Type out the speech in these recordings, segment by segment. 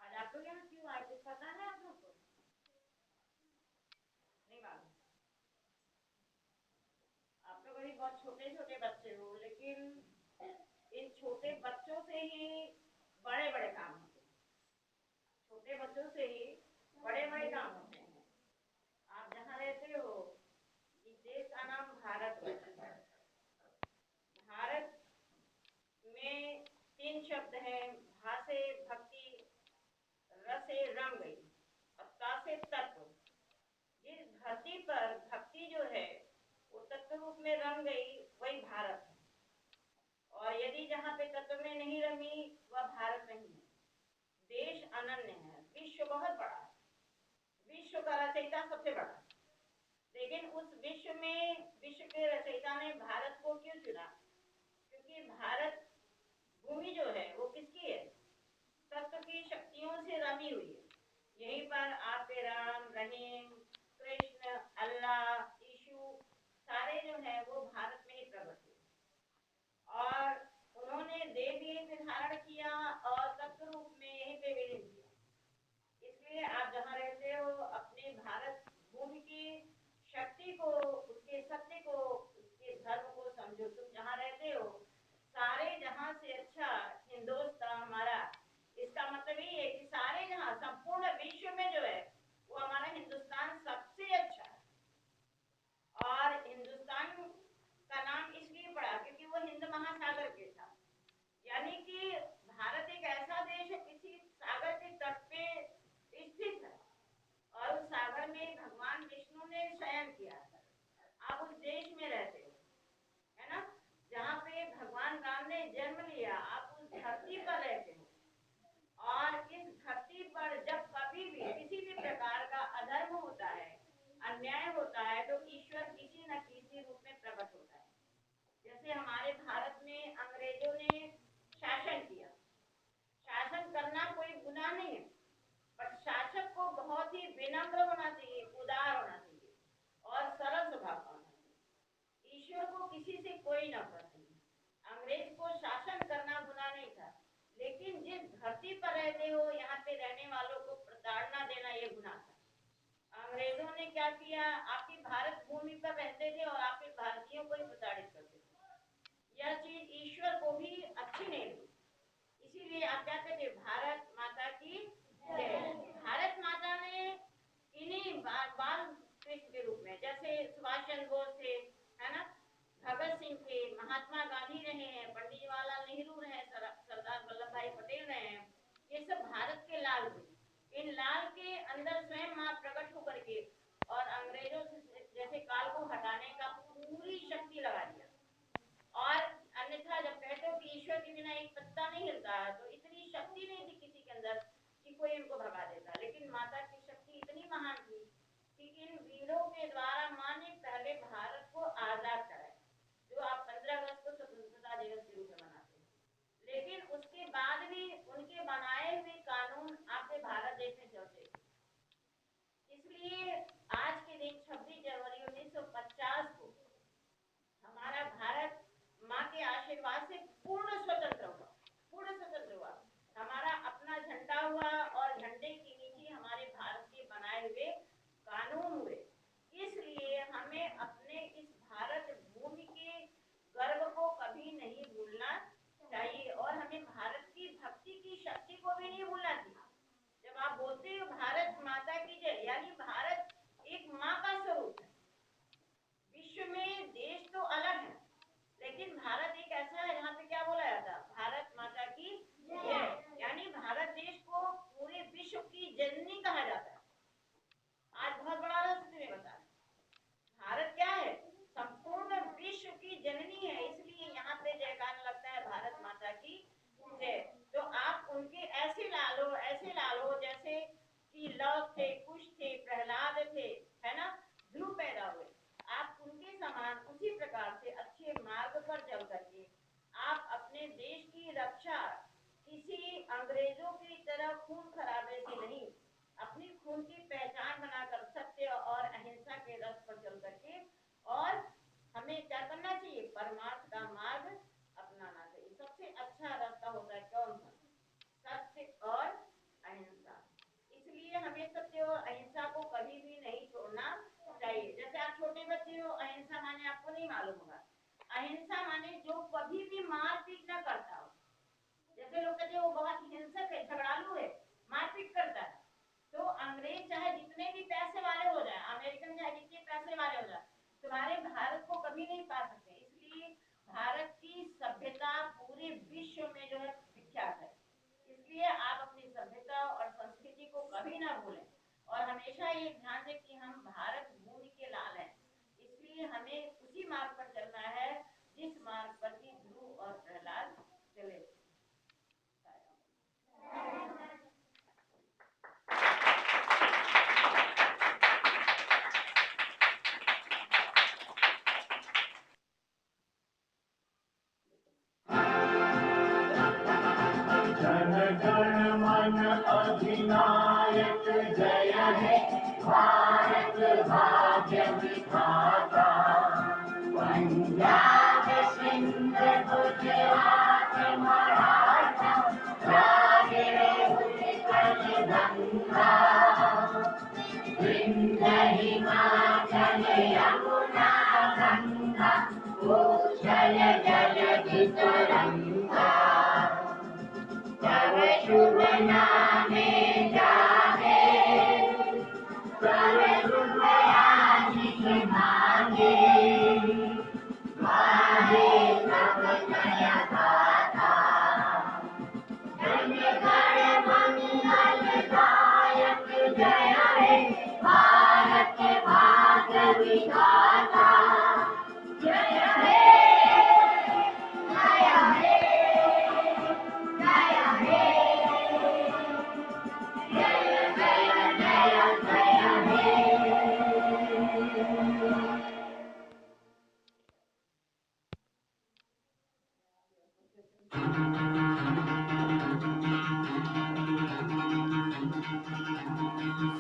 आज आप लोग यहाँ क्यों आए कुछ पता है आप लोग को? नहीं मालूम। आप लोग अभी बहुत छोटे छोटे बच्चे हो, लेकिन इन छोटे बच्चों से ही बड़े बड़े काम होते हैं। छोटे बच्चों से ही बड़े बड़े काम होते हैं। आप जहाँ रहते हो इस देश का नाम भारत है। भारत में तीन शब्द हैं: भा से भक्ति, र से रंग, और ता से तत्व। जिस धरती पर भक्ति जो है वो तत्व रूप में रंग गई, वही भारत है। और यदि जहाँ पे तत्व में नहीं रंगी, वह भारत नहीं है। देश अनन्य है, विश्व बहुत बड़ा है, विश्व का रचयिता सबसे बड़ा है। लेकिन उस विश्व के रचयिता ने भारत को क्यों चुना? क्योंकि भारत भूमि जो है वो किसकी है? तत्व की शक्तियों से रमी हुई है। यहीं पर आपके राम, रहीम, कृष्ण, अल्लाह, यीशु सारे जो है वो भारत में ही प्रकट हुए, और उन्होंने देवी धारण किया और तत्व रूप में यहीं पे विलीन किया। इसलिए आप जहाँ रहते हो अपने भारत भूमि की शक्ति को, उसके सत्य को, उसके धर्म को समझो। तुम जहाँ रहते हो सारे जहाँ से अच्छा हिंदुस्तान हमारा, इसका मतलब ये है कि सारे जहाँ संपूर्ण विश्व में जो है वो हमारा हिंदुस्तान सबसे अच्छा है। और हिंदुस्तान का नाम इसलिए पड़ा क्योंकि वो हिंद महासागर के था। यानी कि भारत एक ऐसा देश है किसी सागर के तट पे स्थित है, और उस सागर में भगवान विष्णु ने शयन किया। आप उस देश में रहते हो, है ना, जहाँ पे भगवान राम ने जन्म लिया। आप उस धरती पर रहते हो, और इस धरती पर जब कभी भी किसी भी प्रकार का अधर्म होता है, अन्याय होता है, तो ईश्वर किसी न किसी रूप में प्रकट होता है। जैसे हमारे भारत में अंग्रेजों ने शासन किया। शासन करना कोई गुनाह नहीं है, बट शासक को बहुत ही विनम्र होना चाहिए, उदार होना चाहिए, और सरल स्वभाव का होना चाहिए। ईश्वर को किसी से कोई नफरत नहीं। अंग्रेज को शासन करना गुनाह नहीं था, लेकिन जिस धरती पर रहते हो यहाँ पे रहने वालों को प्रताड़ना देना ये गुनाह था। अंग्रेजों ने क्या किया? आपकी भारत भूमि पर रहते थे और आपके भारतीयों को ही प्रताड़ित करते थे। यह चीज ईश्वर को भी अच्छी नहीं लगी। इसीलिए आप क्या कहते, भारत माता की जय। भारत माता ने इन्हीं बाल कृष्ण के रूप में, जैसे सुभाष चंद्र बोस थे, है ना, भगत सिंह थे, महात्मा गांधी रहे हैं, पंडित जवाहरलाल नेहरू रहे, सरदार वल्लभ भाई पटेल रहे हैं, ये सब भारत के लाल थे। इन लाल के अंदर स्वयं मां प्रकट होकर के और अंग्रेजों से जैसे काल को हटाने का पूरी शक्ति लगा दिया। और अन्यथा जब कहते हो कि ईश्वर के बिना एक पत्ता नहीं हिलता, तो इतनी शक्ति नहीं थी किसी के अंदर कि कोई इनको भगा देता। लेकिन माता की शक्ति इतनी महान थी कि इन वीरों के द्वारा मां ने पहले भारत को आजाद कराया, जो आप 15 अगस्त को स्वतंत्रता दिवस के रूप में मनाते हैं। लेकिन उसके बाद भी उनके बनाए हुए कानून आपके भारत देश में चलते। इसलिए आज के दिन 26 जनवरी 1950 को हमारा भारत माँ के आशीर्वाद से पूर्ण स्वतंत्र हुआ, पूर्ण स्वतंत्र हुआ। हमारा अपना झंडा हुआ और झंडे के नीचे हमारे भारत के बनाए हुए कानून हुए। इसलिए हमें अपने इस भारत भूमि के गर्व को कभी नहीं भूलना चाहिए और हमें भारत की भक्ति की शक्ति को भी नहीं भूलना चाहिए। जब आप बोलते हो भारत माता की जय, यानी भारत एक माँ का स्वरूप है। विश्व में देश तो अलग है, लेकिन भारत एक ऐसा है जहाँ पे क्या बोला जाता है, भारत माता की जय, यानी भारत देश को पूरे विश्व की जननी कहा जाता है। आज बहुत बड़ा रहस्य तुम्हें बता, भारत क्या है, संपूर्ण विश्व की जननी है। इसलिए यहाँ पे जयकार लगता है भारत माता की जय। तो आप उनके ऐसे लालो जैसे कि लव थे, कुश थे, प्रहलाद थे, है ना, ध्रुव पैदा हुए। आप उनके समान उसी प्रकार से अच्छे मार्ग पर चल करके आप अपने देश की रक्षा किसी अंग्रेजों की तरह खून खराबे से नहीं, अपनी खून की पहचान बनाकर सत्य और अहिंसा के रस पर चल करके, और हमें क्या करना चाहिए, परमार्थ का मार्ग अपनाना चाहिए। सबसे अच्छा रास्ता होता है कौन सा, सत्य और अहिंसा। इसलिए हमें सत्य और अहिंसा को कभी भी नहीं छोड़ना चाहिए। जैसे आप छोटे बच्चे हो, अहिंसा माने आपको नहीं मालूम होगा। अहिंसा माने जो कभी भी मारपीट न करता हो। जैसे लोग कहते हैं वो बहुत हिंसक है, झगड़ालू है, मारपीट करता है। तो अंग्रेज चाहे जितने भी पैसे वाले हो जाए, अमेरिकन चाहे जितने पैसे वाले हो जाए, तुम्हारे भारत को कभी नहीं पा सकते। इसलिए भारत की सभ्यता पूरे विश्व में जो है विख्यात है। इसलिए आप अपनी सभ्यता और संस्कृति को कभी ना भूलें और हमेशा ये ध्यान दें कि हम भारत भूमि के लाल हैं। इसलिए हमें उसी मार्ग पर चलना है जिस मार्ग पर कि ध्रुव और प्रहलाद चले। जन गण मन अधिनायक जय हे भारत भाग्य विधाता। पंजाब सिंध गुजरात मराठा द्राविड़ उत्कल गंगा। विंध्य हिमाचल यमुना गंगा उच्छल जलधि तरंगा। तव शुभ नामे जागे सर्व आशीष मांगे। गाहे तव जय गाथा जन गण मंगल दायक जय हे भारत भाग्य विधाता। जय हे जय हे जय हे जय जय जय जय हे।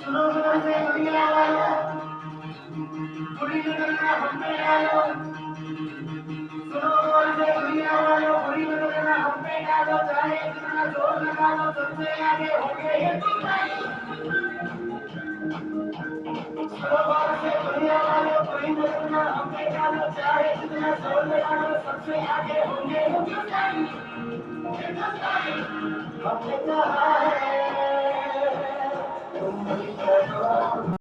सुनो से दुनिया वालों, बुरी नजर ना हम पे डालो। सुनो से दुनिया वालों, बुरी नजर ना हम पे डालो। चाहे कितना जोर लगा लो, सबसे आगे होंगे हिंदुस्तानी। सुनो से दुनिया वालों, बुरी नजर ना हम पे डालो। चाहे कितना जोर लगा लो, सबसे आगे होंगे हिंदुस्तानी। हिंदुस्तानी हमने कहा है तुम भी करो।